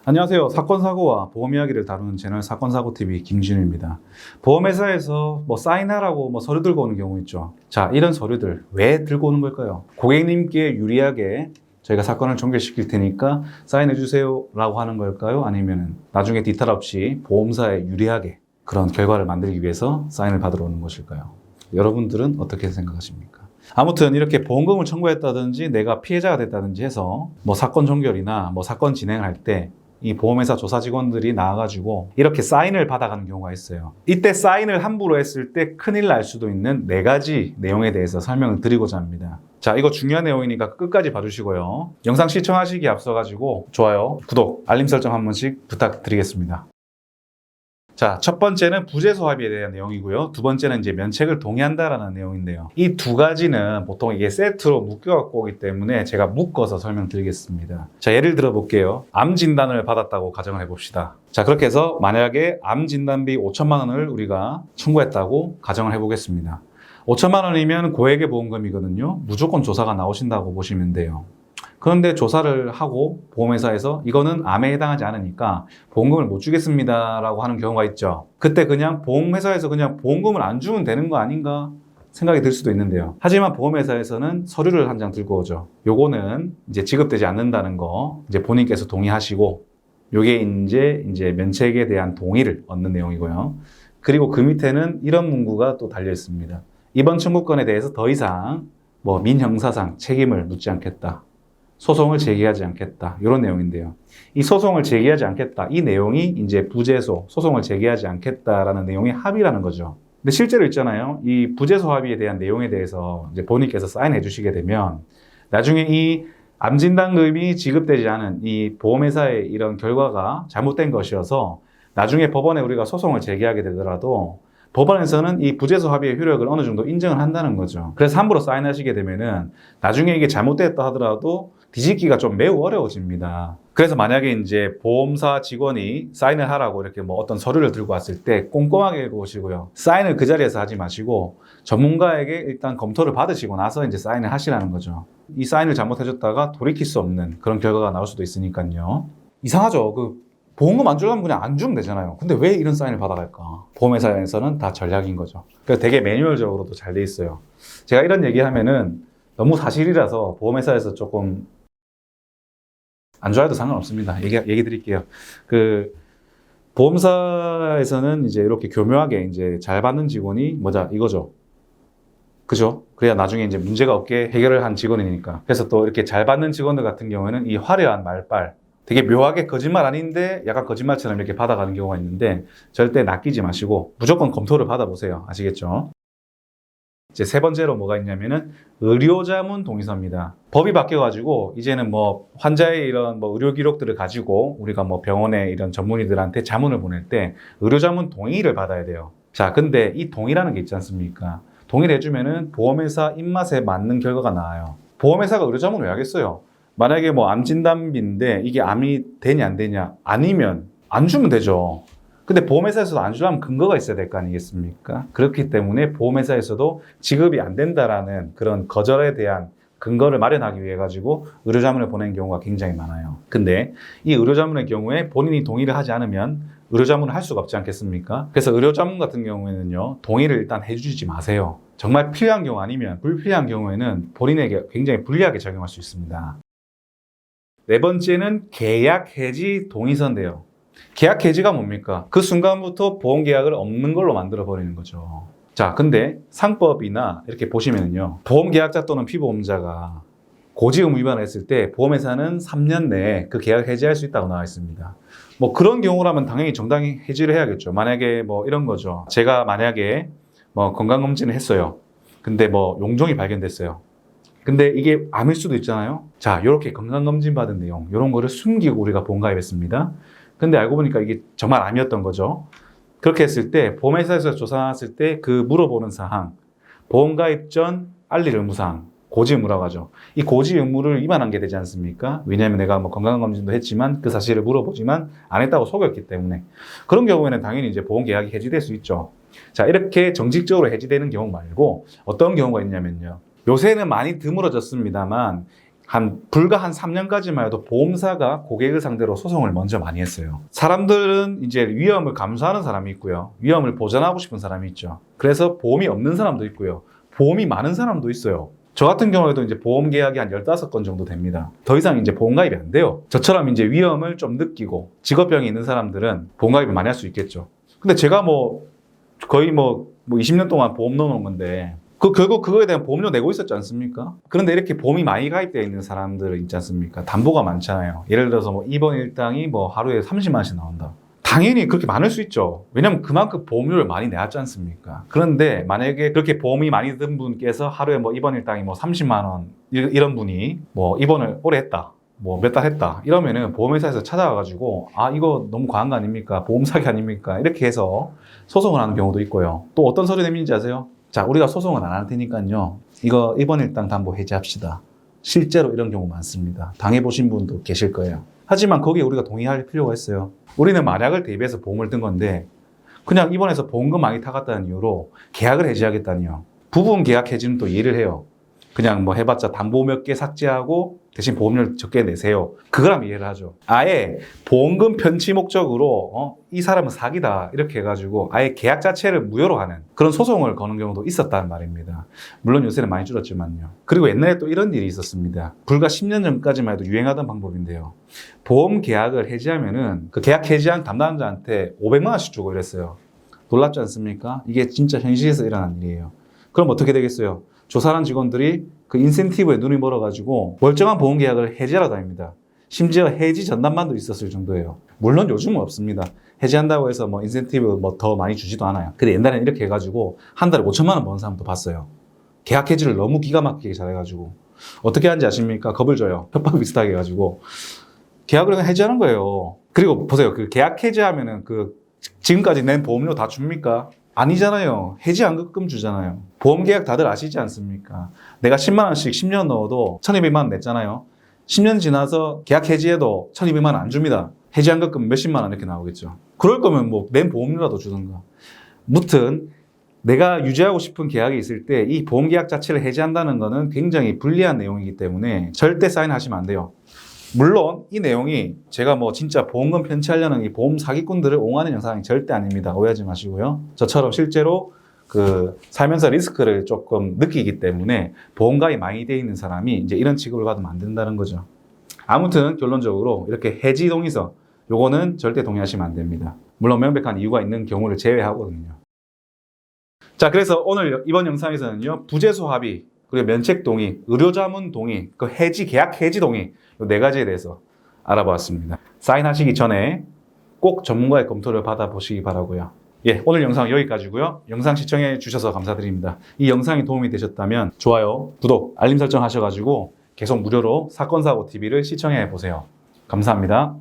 안녕하세요. 사건 사고와 보험 이야기를 다루는 채널 사건사고TV 김진우입니다. 보험회사에서 사인하라고 서류 들고 오는 경우 있죠. 자, 이런 서류들 왜 들고 오는 걸까요? 고객님께 유리하게 저희가 사건을 종결시킬 테니까 사인해 주세요 라고 하는 걸까요? 아니면 나중에 뒤탈 없이 보험사에 유리하게 그런 결과를 만들기 위해서 사인을 받으러 오는 것일까요? 여러분들은 어떻게 생각하십니까? 아무튼 이렇게 보험금을 청구했다든지 내가 피해자가 됐다든지 해서 사건 종결이나 사건 진행할 때 이 보험회사 조사 직원들이 나와가지고 이렇게 사인을 받아가는 경우가 있어요. 이때 사인을 함부로 했을 때 큰일 날 수도 있는 4가지 내용에 대해서 설명을 드리고자 합니다. 자, 이거 중요한 내용이니까 끝까지 봐주시고요. 영상 시청하시기에 앞서가지고 좋아요, 구독, 알림 설정 한 번씩 부탁드리겠습니다. 자, 첫 번째는 부재소 합의에 대한 내용이고요. 두 번째는 이제 면책을 동의한다라는 내용인데요. 이 두 가지는 보통 이게 세트로 묶여갖고 오기 때문에 제가 묶어서 설명드리겠습니다. 자, 예를 들어 볼게요. 암 진단을 받았다고 가정을 해봅시다. 자, 그렇게 해서 만약에 암 진단비 5천만 원을 우리가 청구했다고 가정을 해보겠습니다. 5천만 원이면 고액의 보험금이거든요. 무조건 조사가 나오신다고 보시면 돼요. 그런데 조사를 하고 보험회사에서 이거는 암에 해당하지 않으니까 보험금을 못 주겠습니다 라고 하는 경우가 있죠. 그때 그냥 보험회사에서 그냥 보험금을 안 주면 되는 거 아닌가 생각이 들 수도 있는데요. 하지만 보험회사에서는 서류를 한 장 들고 오죠. 요거는 이제 지급되지 않는다는 거 이제 본인께서 동의하시고, 요게 이제 면책에 대한 동의를 얻는 내용이고요. 그리고 그 밑에는 이런 문구가 또 달려 있습니다. 이번 청구권에 대해서 더 이상 민형사상 책임을 묻지 않겠다, 소송을 제기하지 않겠다, 이런 내용인데요. 이 소송을 제기하지 않겠다, 이 내용이 이제 부재소, 소송을 제기하지 않겠다라는 내용의 합의라는 거죠. 근데 실제로 있잖아요. 이 부재소 합의에 대한 내용에 대해서 이제 본인께서 사인해 주시게 되면 나중에 이 암진단금이 지급되지 않은 이 보험회사의 이런 결과가 잘못된 것이어서 나중에 법원에 우리가 소송을 제기하게 되더라도 법원에서는 이 부재소 합의의 효력을 어느 정도 인정을 한다는 거죠. 그래서 함부로 사인하시게 되면은 나중에 이게 잘못됐다 하더라도 뒤집기가 좀 매우 어려워집니다. 그래서 만약에 이제 보험사 직원이 사인을 하라고 이렇게 어떤 서류를 들고 왔을 때 꼼꼼하게 읽어보시고요. 사인을 그 자리에서 하지 마시고 전문가에게 일단 검토를 받으시고 나서 이제 사인을 하시라는 거죠. 이 사인을 잘못해줬다가 돌이킬 수 없는 그런 결과가 나올 수도 있으니까요. 이상하죠? 보험금 안 주려면 그냥 안 주면 되잖아요. 근데 왜 이런 사인을 받아갈까? 보험회사에서는 다 전략인 거죠. 그래서 되게 매뉴얼적으로도 잘 돼 있어요. 제가 이런 얘기하면은 너무 사실이라서 보험회사에서 조금 안 좋아해도 상관없습니다. 얘기 드릴게요. 보험사에서는 이제 이렇게 교묘하게 이제 잘 받는 직원이 이거죠. 그죠? 그래야 나중에 이제 문제가 없게 해결을 한 직원이니까. 그래서 또 이렇게 잘 받는 직원들 같은 경우에는 이 화려한 말빨, 되게 묘하게 거짓말 아닌데 약간 거짓말처럼 이렇게 받아가는 경우가 있는데 절대 낚이지 마시고 무조건 검토를 받아보세요. 아시겠죠? 이제 세 번째로 뭐가 있냐면은 의료자문 동의서입니다. 법이 바뀌어가지고 이제는 환자의 이런 의료 기록들을 가지고 우리가 병원에 이런 전문의들한테 자문을 보낼 때 의료자문 동의를 받아야 돼요. 자, 근데 이 동의라는 게 있지 않습니까? 동의를 해주면은 보험회사 입맛에 맞는 결과가 나와요. 보험회사가 의료자문을 왜 하겠어요? 만약에 암 진단비인데 이게 암이 되냐 안 되냐, 아니면 안 주면 되죠. 근데 보험회사에서도 안 주려면 근거가 있어야 될 거 아니겠습니까? 그렇기 때문에 보험회사에서도 지급이 안 된다라는 그런 거절에 대한 근거를 마련하기 위해 가지고 의료자문을 보내는 경우가 굉장히 많아요. 근데 이 의료자문의 경우에 본인이 동의를 하지 않으면 의료자문을 할 수가 없지 않겠습니까? 그래서 의료자문 같은 경우에는요, 동의를 일단 해주지 마세요. 정말 필요한 경우 아니면 불필요한 경우에는 본인에게 굉장히 불리하게 작용할 수 있습니다. 네 번째는 계약 해지 동의서인데요. 계약 해지가 뭡니까? 그 순간부터 보험 계약을 없는 걸로 만들어 버리는 거죠. 자, 근데 상법이나 이렇게 보시면요, 보험 계약자 또는 피보험자가 고지 의무 위반을 했을 때 보험회사는 3년 내에 그 계약 해지할 수 있다고 나와 있습니다. 그런 경우라면 당연히 정당히 해지를 해야겠죠. 만약에 이런 거죠. 제가 만약에 건강검진을 했어요. 근데 용종이 발견됐어요. 근데 이게 암일 수도 있잖아요. 자, 이렇게 건강검진 받은 내용, 이런 거를 숨기고 우리가 보험가입했습니다. 근데 알고 보니까 이게 정말 암이었던 거죠. 그렇게 했을 때 보험회사에서 조사 나왔을 때 그 물어보는 사항, 보험가입 전 알릴 의무사항, 고지 의무라고 하죠. 이 고지 의무를 위반한 게 되지 않습니까? 왜냐하면 내가 건강검진도 했지만 그 사실을 물어보지만 안 했다고 속였기 때문에. 그런 경우에는 당연히 이제 보험 계약이 해지될 수 있죠. 자, 이렇게 정직적으로 해지되는 경우 말고 어떤 경우가 있냐면요, 요새는 많이 드물어졌습니다만 불과 한 3년까지만 해도 보험사가 고객을 상대로 소송을 먼저 많이 했어요. 사람들은 이제 위험을 감수하는 사람이 있고요. 위험을 보전하고 싶은 사람이 있죠. 그래서 보험이 없는 사람도 있고요. 보험이 많은 사람도 있어요. 저 같은 경우에도 이제 보험 계약이 한 15건 정도 됩니다. 더 이상 이제 보험 가입이 안 돼요. 저처럼 이제 위험을 좀 느끼고 직업병이 있는 사람들은 보험 가입을 많이 할 수 있겠죠. 근데 제가 거의 20년 동안 보험 넣어놓은 건데, 결국 그거에 대한 보험료 내고 있었지 않습니까? 그런데 이렇게 보험이 많이 가입되어 있는 사람들 있지 않습니까? 담보가 많잖아요. 예를 들어서 입원 일당이 하루에 30만 원씩 나온다. 당연히 그렇게 많을 수 있죠. 왜냐면 그만큼 보험료를 많이 내왔지 않습니까? 그런데 만약에 그렇게 보험이 많이 든 분께서 하루에 입원 일당이 30만 원 이런 분이 입원을 오래 했다. 몇 달 했다. 이러면은 보험회사에서 찾아와가지고 이거 너무 과한 거 아닙니까? 보험 사기 아닙니까? 이렇게 해서 소송을 하는 경우도 있고요. 또 어떤 서류 내밀는지 아세요? 자, 우리가 소송은 안 할 테니까요. 이거 입원 일당 담보 해지합시다. 실제로 이런 경우 많습니다. 당해보신 분도 계실 거예요. 하지만 거기에 우리가 동의할 필요가 있어요. 우리는 만약을 대비해서 보험을 든 건데 그냥 입원해서 보험금 많이 타갔다는 이유로 계약을 해지하겠다니요. 부분 계약 해지는 또 이해를 해요. 그냥 해봤자 담보 몇 개 삭제하고 대신 보험료를 적게 내세요. 그거라면 이해를 하죠. 아예 보험금 편취 목적으로 이 사람은 사기다 이렇게 해가지고 아예 계약 자체를 무효로 하는 그런 소송을 거는 경우도 있었다는 말입니다. 물론 요새는 많이 줄었지만요. 그리고 옛날에 또 이런 일이 있었습니다. 불과 10년 전까지만 해도 유행하던 방법인데요. 보험 계약을 해지하면은 그 계약 해지한 담당자한테 500만 원씩 주고 이랬어요. 놀랍지 않습니까? 이게 진짜 현실에서 일어난 일이에요. 그럼 어떻게 되겠어요? 조사한 직원들이 그 인센티브에 눈이 멀어가지고 멀쩡한 보험 계약을 해지하러 다닙니다. 심지어 해지 전담반도 있었을 정도예요. 물론 요즘은 없습니다. 해지한다고 해서 인센티브 더 많이 주지도 않아요. 근데 옛날에는 이렇게 해가지고 한 달에 5천만 원 버는 사람도 봤어요. 계약 해지를 너무 기가 막히게 잘해가지고 어떻게 하는지 아십니까? 겁을 줘요. 협박 비슷하게 해가지고 계약을 그냥 해지하는 거예요. 그리고 보세요. 그 계약 해지하면은 지금까지 낸 보험료 다 줍니까? 아니잖아요. 해지 안급금 주잖아요. 보험 계약 다들 아시지 않습니까? 내가 10만 원씩 10년 넣어도 1,200만 원 냈잖아요. 10년 지나서 계약 해지해도 1,200만 원 안 줍니다. 해지 안급금 몇십만 원 이렇게 나오겠죠. 그럴 거면 낸 보험료라도 주던가. 무튼 내가 유지하고 싶은 계약이 있을 때 이 보험 계약 자체를 해지한다는 거는 굉장히 불리한 내용이기 때문에 절대 사인하시면 안 돼요. 물론 이 내용이 제가 진짜 보험금 편취하려는 이 보험 사기꾼들을 옹호하는 영상이 절대 아닙니다. 오해하지 마시고요. 저처럼 실제로 살면서 리스크를 조금 느끼기 때문에 보험가입이 많이 돼 있는 사람이 이제 이런 취급을 받으면 안 된다는 거죠. 아무튼 결론적으로 이렇게 해지 동의서 요거는 절대 동의하시면 안 됩니다. 물론 명백한 이유가 있는 경우를 제외하거든요. 자, 그래서 오늘 이번 영상에서는요, 부재소 합의, 그리고 면책 동의, 의료자문 동의, 계약 해지 동의, 이 4가지에 대해서 알아보았습니다. 사인하시기 전에 꼭 전문가의 검토를 받아보시기 바라고요. 예, 오늘 영상 여기까지고요. 영상 시청해 주셔서 감사드립니다. 이 영상이 도움이 되셨다면 좋아요, 구독, 알림 설정 하셔가지고 계속 무료로 사건사고TV를 시청해 보세요. 감사합니다.